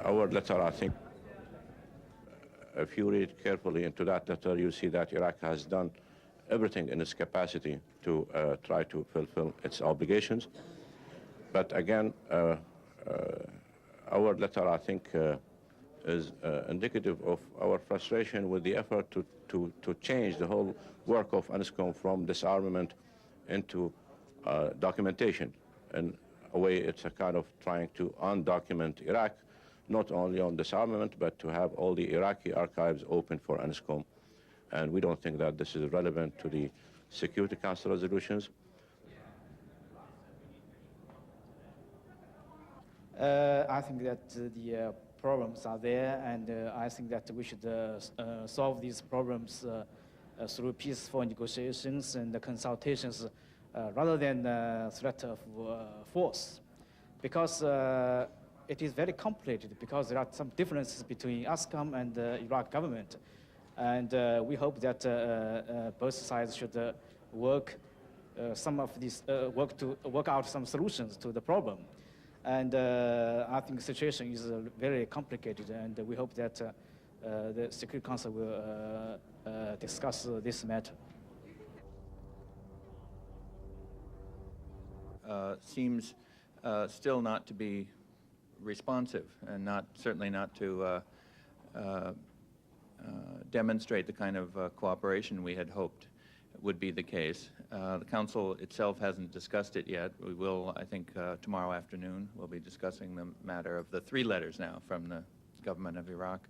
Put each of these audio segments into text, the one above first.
Our letter, I think, if you read carefully into that letter, you see that Iraq has done everything in its capacity to try to fulfill its obligations. But again, our letter, I think, is indicative of our frustration with the effort to change the whole work of UNSCOM from disarmament into documentation. In a way, it's a kind of trying to undocument Iraq, not only on disarmament, but to have all the Iraqi archives open for UNSCOM. And we don't think that this is relevant to the Security Council resolutions. I think that the problems are there, and I think that we should solve these problems through peaceful negotiations and consultations rather than threat of force. Because it is very complicated, because there are some differences between UNSCOM and the Iraq government. And we hope that both sides should work work out some solutions to the problem. And I think the situation is very complicated, and we hope that the Security Council will discuss this matter. Seems still not to be responsive, and certainly not to demonstrate the kind of cooperation we had hoped would be the case. The Council itself hasn't discussed it yet. We will, I think, tomorrow afternoon. We'll be discussing the matter of the 3 letters now from the government of Iraq.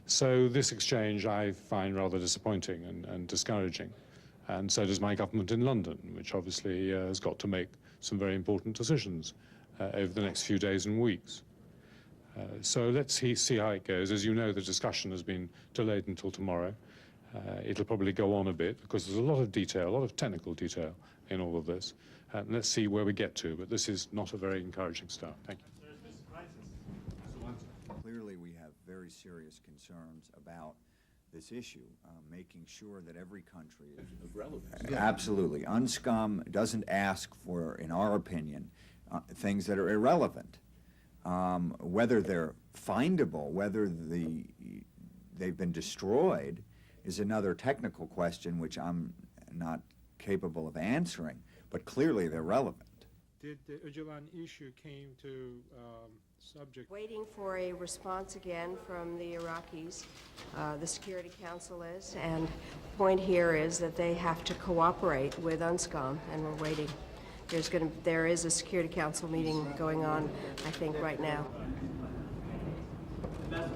So this exchange I find rather disappointing and discouraging. And so does my government in London, which obviously has got to make some very important decisions over the next few days and weeks. So let's see how it goes. As you know, the discussion has been delayed until tomorrow. It'll probably go on a bit because there's a lot of detail, a lot of technical detail in all of this. Let's see where we get to, but this is not a very encouraging start. Thank you. Clearly, we have very serious concerns about this issue, making sure that every country is of relevance. Absolutely. UNSCOM doesn't ask for, in our opinion, things that are irrelevant. Whether they're findable, whether they've been destroyed, is another technical question which I'm not capable of answering, but clearly they're relevant. Did the Öcalan issue came to subject? Waiting for a response again from the Iraqis, the Security Council is, and the point here is that they have to cooperate with UNSCOM, and we're waiting. There is a Security Council meeting going on, I think, right now. That's